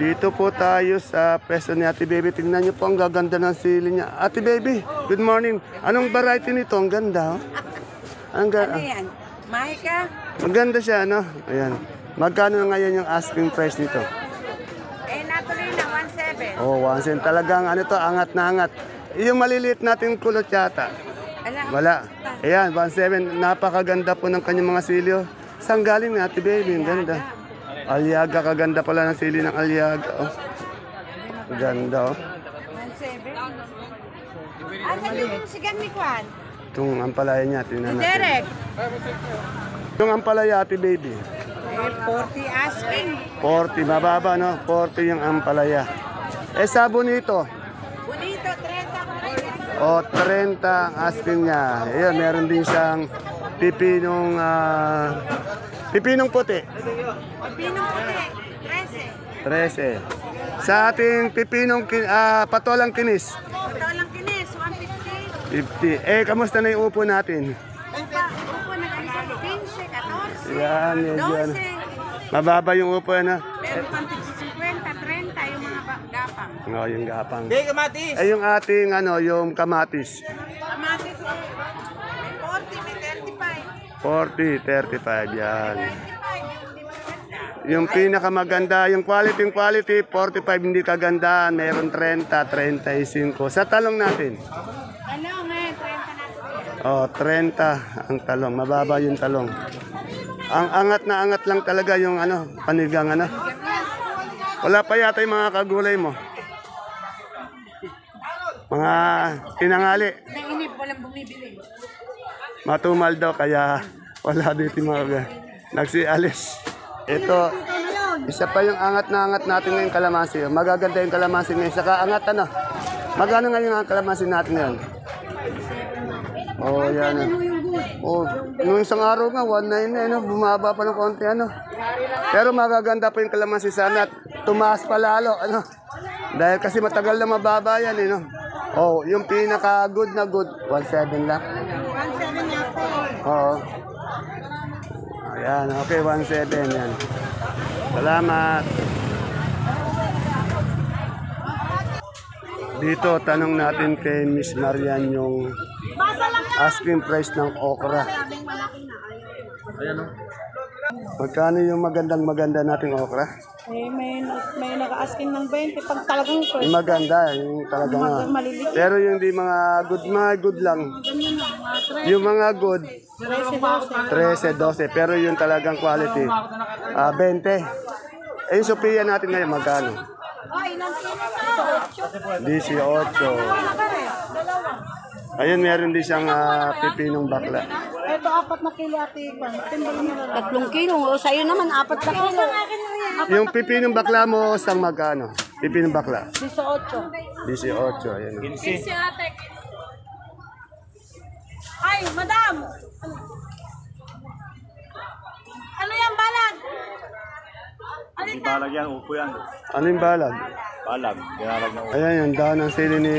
Dito po tayo sa pwesto ni Ate Baby. Tingnan niyo po ang gaganda ng sili niya. Ate Baby, good morning. Anong variety nito? Ang ganda. Oh. Ang Ano yan? Mahika? Maganda siya, ano? Ayan. Magkano ngayon yung asking price nito? Natuloy na, 1.7. Oh, 1 cent. Talagang ano to, angat na angat. Yung maliliit nating kulot yata. Wala. Ayan, 1.7. Napakaganda po ng kanyang mga silyo. Saan galing Ate Baby? Ang ganda. Aliaga, kaganda pala ng sili ng Aliaga. Oh. Ganda, oh. 1.7. Asan yung sigan ni Kwan? Itong ampalaya niya, tingnan natin. Derek. Itong ampalaya, Ate Baby. 40 asking. 40, mababa, no? 40 yung ampalaya. Sa bonito. Bonito, 30. O, 30 ang asking niya. Ayan, meron din siyang pipinong, pipinong puti. Pinong puti, 13. 13. Sa ating pipinong, patolang kinis. Ito lang kinis, 150. 50. Kamusta na yung upo natin? Upo na kami sa 15, 14, Yan, yan. 12. Mababa yung upo, ano? Meron pang 50, 30 yung mga gapang. O, yung gapang. Hey, kamatis! Yung ating, ano, yung kamatis. Kamatis, may 40, may 40, 35. 35, yan. Yung pinakamaganda, yung quality, 45, hindi kagandaan. Mayroon 30, 35. Sa talong natin. Ano nga, 30 na. Oh, 30 ang talong. Mababa yung talong. Ang angat na angat lang talaga yung ano, panigang ano. Wala pa yata yung mga kagulay mo. Mga tinangali. Nainip, walang bumibili. Matumal daw kaya wala dito yung mga nagsialis. Ito, isa pa yung angat na angat natin ngayon kalamansi. Magaganda yung kalamansi ngayon. Saka angat ano. Magkano ngayon ang kalamansi natin ngayon? Oh, yan. Oh, nung isang araw nga, 1.9 na, ano, bumaba pa ng konti, ano. Pero magaganda pa yung kalamansi sana at tumaas pa lalo, ano. Dahil kasi matagal na mababa yan, no. Oh, yung pinaka good na good, 1.7 lang. 1.7 niya po. Oo. Ayan, okay, 1.7 yan. Salamat. Dito, tanong natin kay Miss Marian yung asking price ng okra. Magkano yung maganda nating okra? May naka-asking ng 20 pag talagang first. Yung maganda, yung talaga nga. Maliliit. Pero yung di mga good lang. Yung mga good, 13, 12. Pero yung talagang quality, 20. Yung Sophia natin ngayon, magkano? 18. Ayun, meron din siyang pipinong bakla. Ito, 4 na kilo ate. 3 kilo. O sa'yo naman, 4 na kilo. Yung pipinong bakla mo, sang magkano? Pipinong bakla? 18. 18, ayan. Ay, madam! Ano yan, balag? Balag yan, upo yan. Ano yung balag? Balag, binalag na upo. Ayan, yung dahon ng sili ni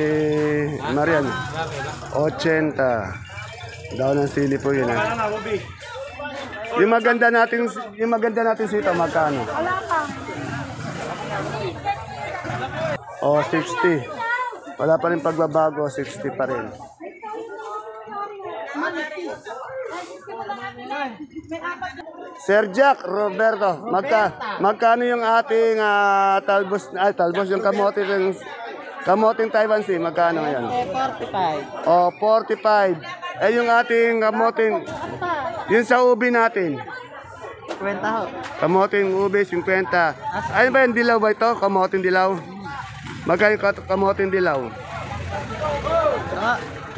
Marian. 80. Dahon ng sili po yun. Yung maganda natin sito, magkano? Wala pa. Oh, 60. Wala pa rin pagbabago, 60 pa rin. Sir Jack, Roberto, magkano yung ating talbos yung kamoting Taiwan Sea, magkano ngayon? 45. Oh, 45. Yung ating kamoting, yung sa ubi natin. 50 ho. Kamoting ubi, 50. Ano ba yung dilaw ba ito? Kamoting dilaw? Magkano yung kamoting dilaw?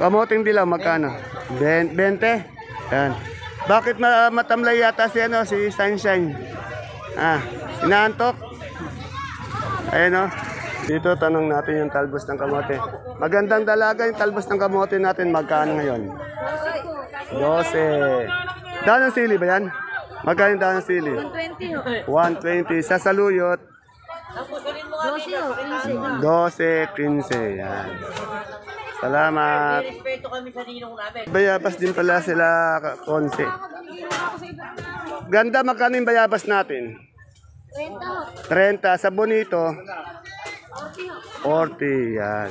Kamoting dilaw, magkano? 20? Yan. Bakit matamlay yata si Sunshine? Inaantok? Ayun, Dito tanong natin yung talbos ng kamote. Magandang dalaga yung talbos ng kamote natin. Magkano ngayon? 12. Dahon ng sili ba yan? Magkano yung dahon ng sili? 120. 120. Sa saluyot? 12. 12, 15. Yan. Salamat. Bayabas din pala sila konse. Ganda, magkano yung bayabas natin? 30. Sa bonito? 40. Yan.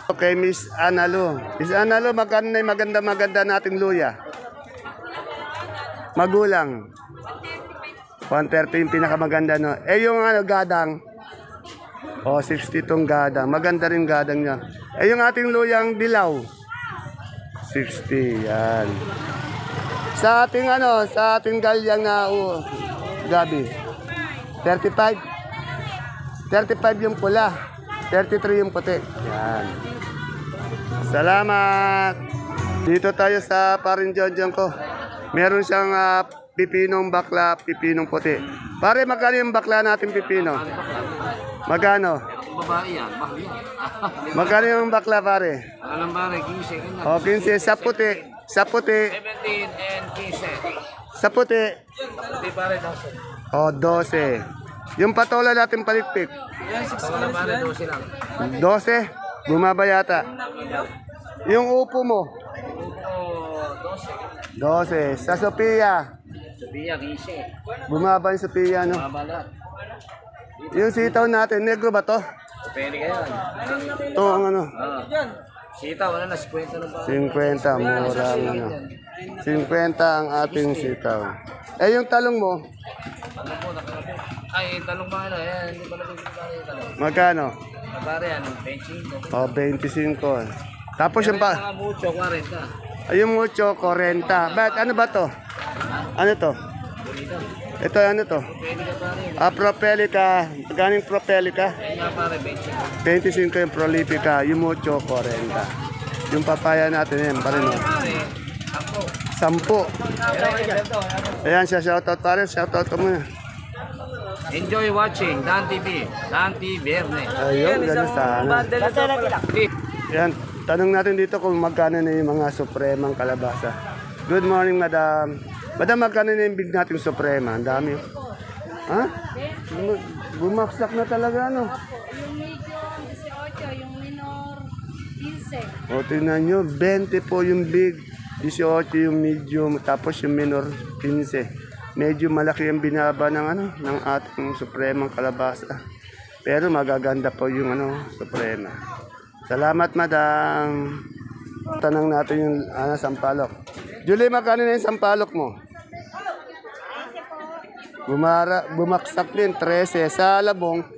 Okay, Miss Analu. Miss Analu, magkano na yung maganda nating luya? Magulang. 130 yung pinakamaganda, no? Eh, yung gadang? Oh, 60 tong gadang. Maganda rin gadang niya. Eh, yung ating luyang dilaw? 60, yan. Sa ating galyang na gabi? 35? 35 yung pula. 33 yung puti. Yan. Salamat. Dito tayo sa parin John ko. Meron siyang pipinong bakla, pipinong puti. Pare, magkano yung bakla natin pipino? Magkano? Babae yan, mahal yan. Magkano yung bakla, pare? Alam ba, 15 ka na. O, 15. Sa puti. Sa puti. 17 and 15. Sa puti. Hindi pare, 12. O, 12. Yung patola natin palitpik. Wala pare, 12 lang. 12. Bumaba yata. Yung upo mo. Upo, 12. 12. Sa Sophia. Sophia, 15. Bumaba yung Sophia, no? Mabalat. Yung sitaw natin, negro ba to? Pwede ka yan. Ito ang ano? Sita, wala na, 50 na ba? 50, mura ang ano. 50 ang ating sitaw. Eh, yung talong mo, Ano po, nakalapit. Ay, talong ba na? Yan, hindi pa napit pare yung talong. magkano? Pare yan, 25. O, 25. Tapos yung pa, Mga mucho, 40. ay, yung mucho, 40. Ba't ano ba to? Ano to? Bonito. Ito, ano to? Pwede ka pare. Propelica. Magkano yung propelica? Yan nga pare, 25. 25 yung prolifica. Yung mucho, 40. Yung papaya natin yan, pa rin. Pare, ako. 10. Ayan siya, shoutout pa rin. Shoutout mo na. Enjoy watching Dan TV. Dan TV Verne. Ayun, gano'n sana. Yan, tanong natin dito kung magkano na yung mga supremang kalabasa. Good morning, madam. Madam, magkano na yung big nating suprema? Ang dami. Ha? Bumaksak na talaga, ano? Yung medium, 18. Yung minor, 15. O, tingnan nyo, 20 po yung big, 18 yung medium, tapos yung minor, 15. Medyo malaki ang binaba ng ating supremang kalabasa. Pero magaganda po yung suprema. Salamat, madam. Tanong natin yung sampalok. Julie, magkano na yung sampalok mo? Bumaksak din, 13. Sa labong? 20.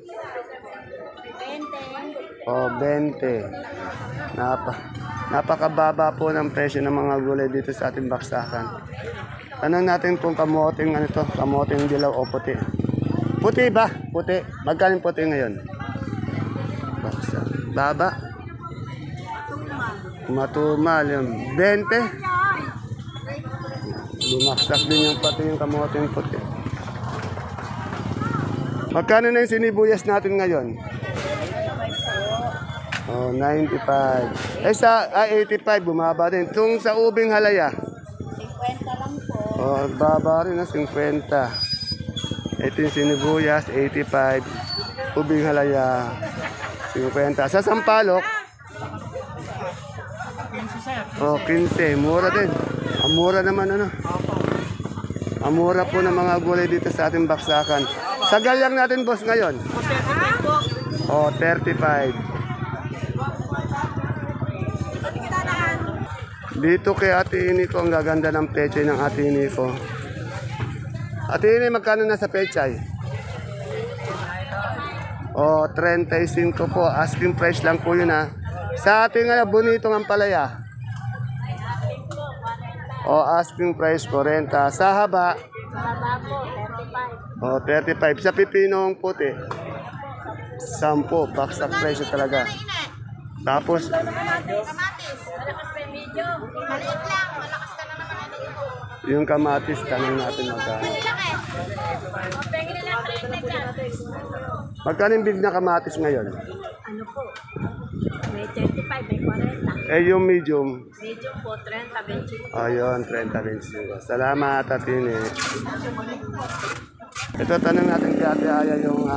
O, 20. Napakababa po ng presyo ng mga gulay dito sa ating baksakan. Tanong natin kung kamoting kamoting dilaw o puti. Puti ba? Puti. Magkano yung puti ngayon? Baksak. Baba. Matumal yung 20. Bumaksak din yung pati yung kamoting puti. Magkano na yung sinibuyas natin ngayon? Oh, 95. Eh sa 85, bumaba din. Itong sa ubing halaya? 50 lang po. Oh, baba rin na 50. Ito yung sinibuyas, 85. Ubing halaya, 50. Sa sampalok? Oh, 15. Mura din. Ang mura naman Ang mura po ng mga gulay dito sa ating baksakan. Sa galyang natin, boss, ngayon? Oh, 35. Dito kay Ate Ini ko, ang gaganda ng pechay ng Ate Ini ko. Ate Ini, magkano na sa pechay? Oh, 35 po. Asking price lang po yun, ha. Sa ating bonitong ampalaya. Oh, asking price 40. Sa haba? Baba po, 35. Oh, 35. Sa pipinong puti? 10. Baksak presyo talaga. Tapos, Kamatis. Malakas pa yung video. Maliit lang. Malakas ka na naman ito. yung kamatis, tanong natin magkano. Pwede nila 30 dyan. Magkano yung big na kamatis ngayon? Ano po? May 35, may 40. Eh, yung medium. Medium po, 30, 25. Ayun, 30-25. Salamat, Atine. Ito, tanong natin kay Ate Aya yung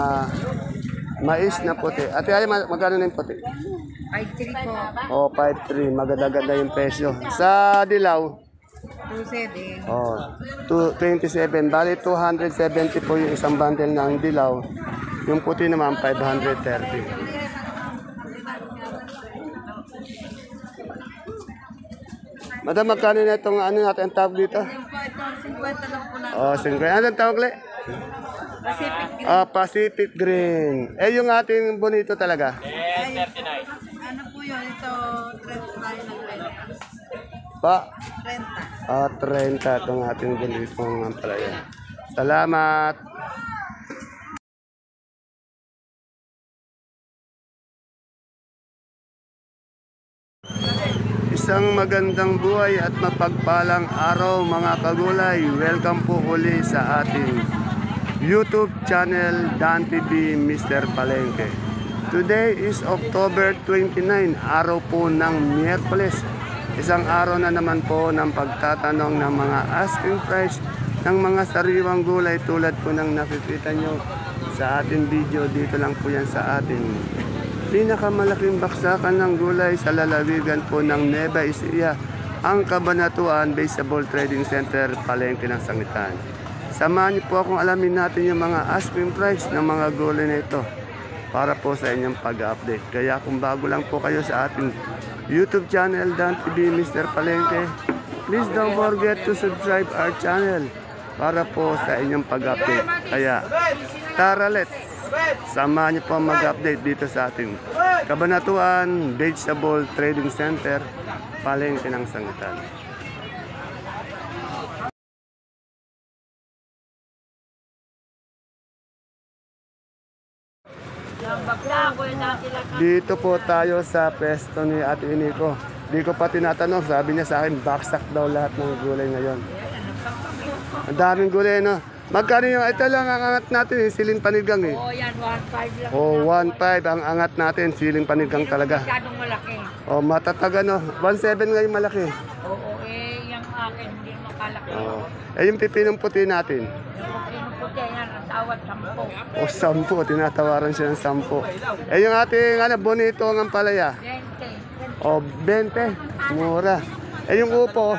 mais na puti. Ate Aya, magkano na yung puti? 5-3 po. O, 5-3. Maganda-ganda yung presyo. Sa dilaw, 27. Oh, 27. Bali, 270 po yung isang bundle ng dilaw. Yung puti naman, 530. Madam, magkano na itong ano natin ang tawag dito? 50 lang po na. Oh, 50. Ano ang tawag ulit? Pacific. Ah, Pacific Green. Eh, yung ating bonito talaga. Ano po yun? Ito, 30 na 30. Pa? 30. Ah, 30 itong ating bonito ng palaya. Salamat. Isang magandang buhay at mapagpalang araw mga kagulay. Welcome po uli sa ating YouTube channel Dan TV Mr. Palengke. Today is October 29, araw po ng Miyerkules. Isang araw na naman po ng pagtatanong ng mga asking price ng mga sariwang gulay tulad po ng nakikita nyo sa ating video. Dito lang po yan sa ating pinakamalaking baksakan ng gulay sa lalawigan po ng Nueva Ecija, ang Cabanatuan Vegetable Trading Center, Palengke ng Sangitan. Samahan niyo po akong alamin natin yung mga asking price ng mga gulay na ito para po sa inyong pag-update. Kaya kung bago lang po kayo sa ating YouTube channel, Dan TV Mr. Palengke, please don't forget to subscribe our channel para po sa inyong pag-update. Kaya, tara let's! Samahan niyo po mag-update dito sa ating Cabanatuan Vegetable Trading Center, Palengke ng Sangitan. Dito po tayo sa pesto ni Ate Iniko. Di ko pa tinatanong, sabi niya sa akin, baksak daw lahat ng gulay ngayon. Ang daming gulay, no? Magkano yung, ito lang ang angat natin, siling panigang eh. Oh, yan, 1.5 lang. Oh, 1.5 ang angat natin, siling panigang talaga. Masyadong malaki. Oh, matatag ano, 1.7 ngayon malaki. Oo, yung akin, hindi makalaki. Oh. Eh, yung pipinong puti natin. Yung puti, yan, ang tawad, 10. O, 10, tinatawaran siya ng 10. Eh, yung ating, ano, bonito ng palaya. 20. O, 20, mura. Eh, yung upo,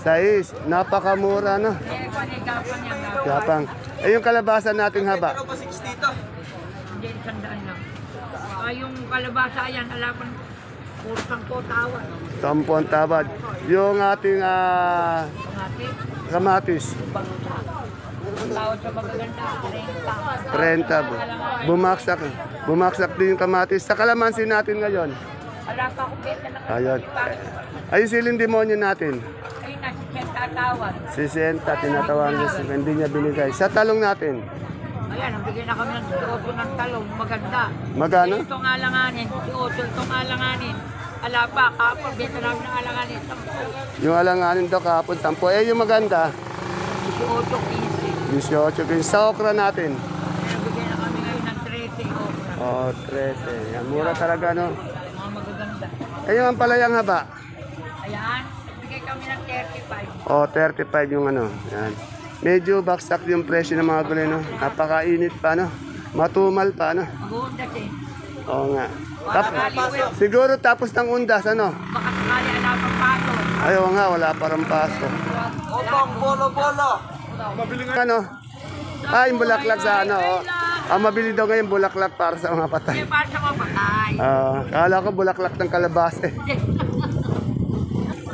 6, napakamura, no? Eh, panigapang yan. Yapang. Eh, yung kalabasa nating haba. Hindi, 100 lang. Yung kalabasa yan, alapan, kurang ko tawad. 10 ang tabad. Yung ating Pangati, kamatis, tawad sa magaganda, 30. Bumaksak. Bumaksak din yung kamatis. Sa kalamansi natin ngayon. Wala pa akong benta ng Ayun. Ayun siling demonyo natin. Ayun, nasa tatawad. 60, tinatawaran niya. Hindi niya binigay. Sa talong natin. Ayan, nagbigay na kami ng 18 ng talong, maganda. Magkano? Ito nga alanganin, 18 itong alanganin. Ala pa, kapag benta namin ng alanganin, 10. Yung alanganin daw kahapon, 10. Eh, yung maganda, 18, 18. 15. Sa okra natin. Nagbigay na kami ngayon ng 30. Oh, 13. Yan, mura talaga, no? Mga magaganda. Eh, yung ampalayang haba. Ayan, nagbigay kami ng 35. Oh, 35 yung ano. Yan. Medyo baksak yung presyo ng mga gulay, no? Napakainit pa, no? Matumal pa, no? Mag-uundas eh. Oo nga. Siguro tapos ng undas, ano? Baka sakali ala pang pato. Ayaw nga, wala parang paso. Ano? Ah, yung bulaklak sa ano, oh. Ah, mabili daw ngayon bulaklak para sa mga patay. Eh, para sa mga patay. Ah, kala ko bulaklak ng kalabasa.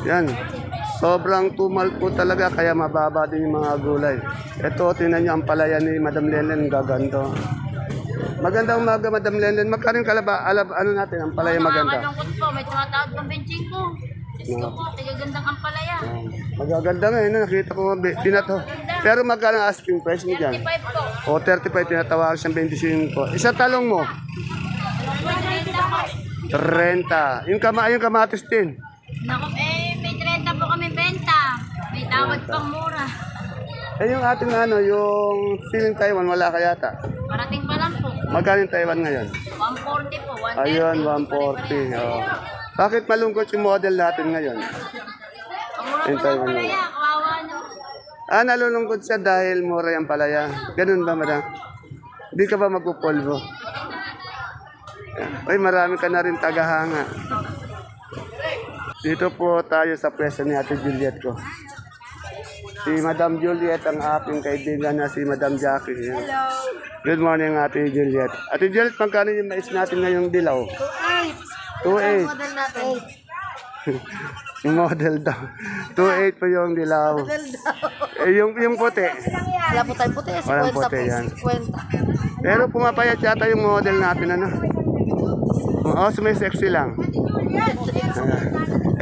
Yan. Sobrang tumal po talaga kaya mababa din yung mga gulay. Ito, tingnan nyo ang palaya ni Madam Lenlen, gaganda. Magandang umaga, Madam Lenlen. Magkano yung ano natin, ang palaya maganda? Malungkot po, may tumatawag ng benching ko. Diyos ko po, tigagandang ang palaya. Magaganda nga yun, nakita ko binato. Pero magkano ang asking price mo dyan? 35 po. O, 35, tinatawag siyang 25. Isa talong mo? 30. Yung kamatis din. Naku, may 30 po kami benta. May tawad pang mura. Eh, yung ating ano, yung siling Taiwan, wala ka yata. Parating pa lang po. Magkano yung Taiwan ngayon? 140 po, 130. Ayun, 140. Oh. Bakit malungkot yung model natin ngayon? Ang mura Yung po ng Taiwan palaya, ngayon. kawawa nyo. Ah, nalulungkot siya dahil mura yung palaya. Ganun ba, madam? Hindi ka ba magpupolvo? Ay, marami ka na rin tagahanga. Dito po tayo sa pwesto ni Ate Juliet ko. Si Madam Juliet ang aking kaibigan na si Madam Jackie. Hello. Good morning, Ate Juliet. Ate Juliet, magkano yung mais natin ngayong dilaw? 2.8. 2.8. Model natin. Yung model daw. 2.8 po yung dilaw. Yung puti. Wala po tayong puti. Walang 50 puti po. yan. 50. Pero pumapayat yata yung model natin, ano? Oo, sexy lang.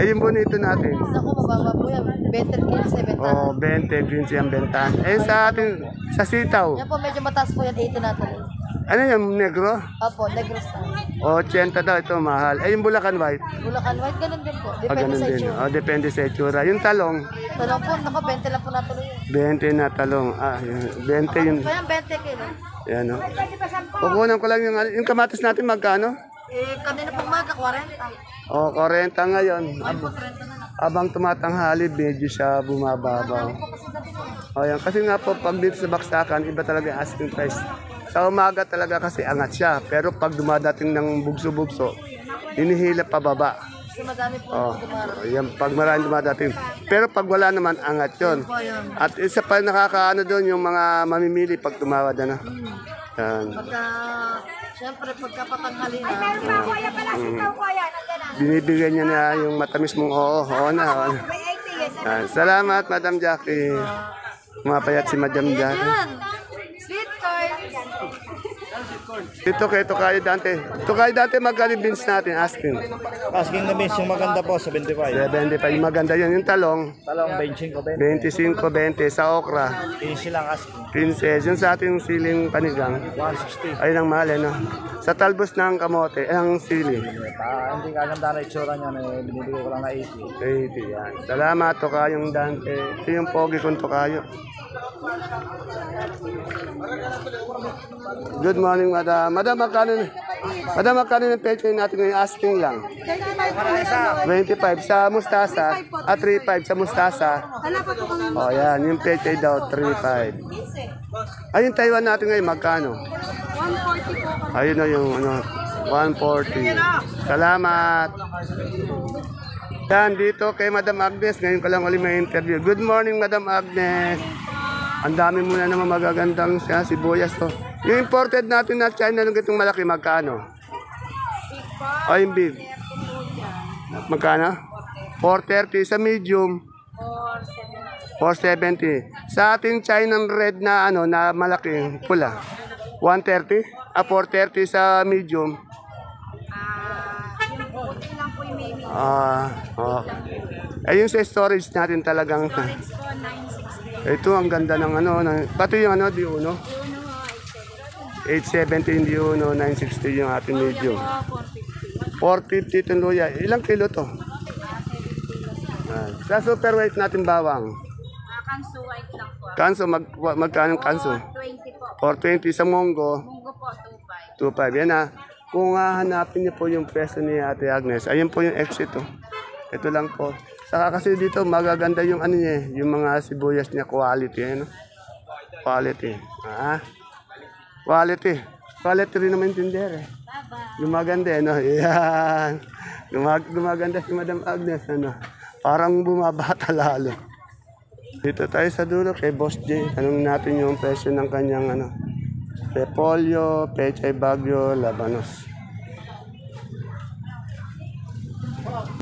Yung bonito natin. Naku, mababa po yan. 20, 15, 70. Oh, 20, 15 ang bentahan. Sa atin, sa sitaw. Yan po, medyo mataas po yan. 80 natin. Ano yung negro? Opo, negros na. 80 daw, ito mahal. Yung Bulacan White. Bulacan White, ganun din po. Depende Ganun sa din. itsura. Depende sa itsura. Yung talong, Talong po, naku, 20 lang po natuloy yun. 20 na talong. Yun. 20 yun. Kaya 20 kilo. Yan, no? Kukunan ko lang yung kamatis natin, magkano? Kanina pong maga, 40. 40 ngayon. Ay po, 30 na lang. Abang tumatanghali, medyo siya bumababaw. Yan. Kasi nga po, pag dito sa baksakan, iba talaga yung asking price. Sa umaga talaga kasi angat siya. Pero pag dumadating ng bugso-bugso, hinihila pababa. Kasi madami po Yan, pag marami dumadating. Pero pag wala naman, angat yun. At isa pa nakakaano doon, yung mga mamimili pag tumawad. Ano? Yan. Siyempre, pagkapatanghali na. Binibigyan niya na yung matamis mong oo na. Yan. Salamat, Madam Jackie. Mapayat si Madam Jackie. Sweet corn. Ito kayo Dante. Ito kayo Dante, magkano yung beans natin? Asking. Asking na beans, yung maganda po, 75. 75. Yung maganda yun. Yung talong, Talong 25, 25, 20. Sa okra, 15 lang asking. 15. Yung sa ating siling panigang, 160. ayun ang mahal, no? Sa talbos ng kamote, ang sili, Hindi kaganda na itsura niya, binibigay ko lang na 80. 80. Yan. Salamat, Tokayong Dante. Ito yung pogi kong Tokayo. Good morning, Madam. Madam, magkano yung pecho natin ngayon? Asking lang. 25 sa mustasa. 35 sa mustasa. Yan. Yung pecho daw, 35. Ayun, Taiwan natin ngayon, magkano? 140 po. Ayun na yung 140. Salamat. Yan, dito kay Madam Agnes. Ngayon ko lang ulit may interview. Good morning, Madam Agnes. Ang dami muna naman magagandang sibuyas. Oh. Yung imported natin na China nung itong malaki, magkano? Yung big. Magkano? 430 sa medium. 470. Sa ating China red na na malaki, pula. 130? 430 sa medium. Yung sa storage natin talagang. Ito ang ganda ng pati yung di uno. 870 hindi uno, 960 yung ating medium. 450 itong luya. Ilang kilo to? Sa super weight natin bawang. Kanso white lang po. Kanso, magkano kanso? 20 po. 420 sa munggo. Munggo po, 25. 25. Yan na. Kung hanapin niyo po yung pwesto ni Ate Agnes, ayun po yung exit. Ito lang po. Saka kasi dito magaganda yung niya, yung mga sibuyas niya, quality. Quality. Quality. Quality rin naman yung tindera. Gumaganda Yan. Gumaganda si Madam Agnes. Parang bumabata lalo. Dito tayo sa dulo kay Boss J. Tanong natin yung presyo ng kanyang repolyo, pechay bagyo, labanos.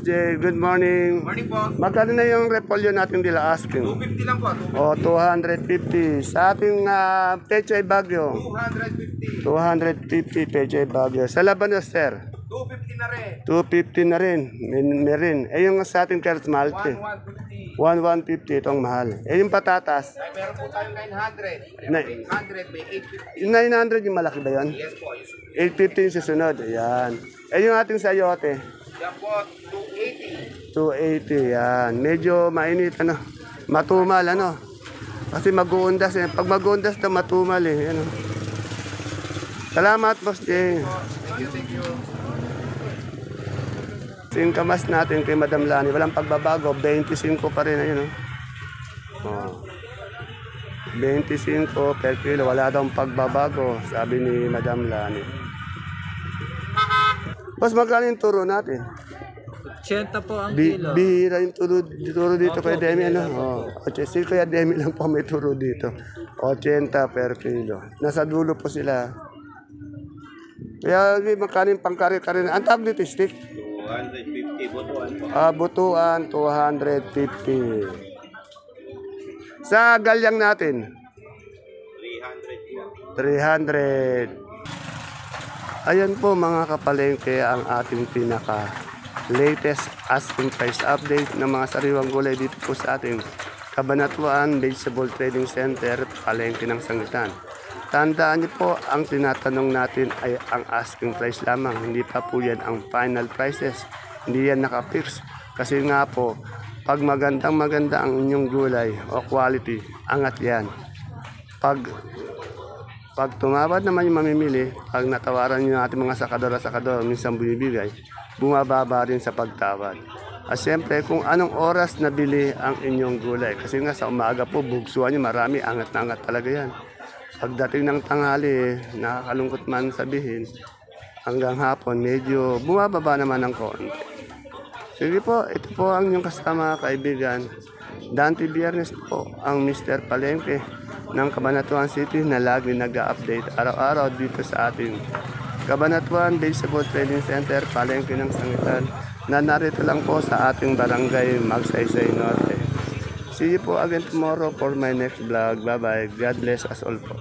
J, good morning. Morning po. Magkano na yung repolyo natin nila asking? 250 lang po. 250. Sa ating pechay bagyo? 250. 250 pechay bagyo. Sa labanos, sir? 250 na rin. 250 na rin. Meron. Yung sa ating Kerz Malte? 150 itong mahal. Yung patatas? Ay, meron po tayong 900. Na, 800 may 850. yung 900 yung malaki ba yun? Yes po. 850 yung susunod. Ayan. Yung ating sayote? Yan po, 280. 280. Yan. Medyo mainit. Matumal. Kasi mag-uundas. Pag mag-uundas na matumal. Salamat, Boss J. Thank you. Yung kamas natin kay Madam Lani, walang pagbabago, 25 pa rin, 25 per kilo, wala daw pagbabago, sabi ni Madam Lani. Boss, magkano yung turo natin? 80 po ang Bihira yung turo dito kay Demi, ano? Oh, 80. Kaya Demi lang po may turo dito. 80 per kilo. Nasa dulo po sila. Kaya magkano yung pangkari-kari. Ang tawag dito, stick? 250 butuan po. Butuan, 250. Sa galyang natin? 300. Ayan po mga kapalengke ang ating pinaka latest asking price update ng mga sariwang gulay dito po sa ating Cabanatuan Vegetable Trading Center, palengke ng Sangitan. Tandaan niyo po, ang tinatanong natin ay ang asking price lamang. Hindi pa po yan ang final prices. Hindi yan nakapix. Kasi nga po, pag maganda ang inyong gulay o quality, angat yan. Pag tumawad naman yung mamimili, pag natawaran nyo natin mga sakadora, minsan binibigay, bumababa rin sa pagtawad. At siyempre, kung anong oras nabili ang inyong gulay. Kasi nga sa umaga po, bugsuan nyo, marami, angat na angat talaga yan. Pagdating ng tanghali, nakakalungkot man sabihin, hanggang hapon, medyo bumababa naman ng konti. Sige po, ito po ang inyong kasama, kaibigan. Dante Biernes po, ang Mr. Palengke ng Cabanatuan City na lagi nag-update araw-araw dito sa ating Cabanatuan Vegetable Trading Center, palengke ng Sangitan, na narito lang po sa ating barangay Magsaysay Norte. See you po again tomorrow for my next vlog. Bye-bye. God bless us all po.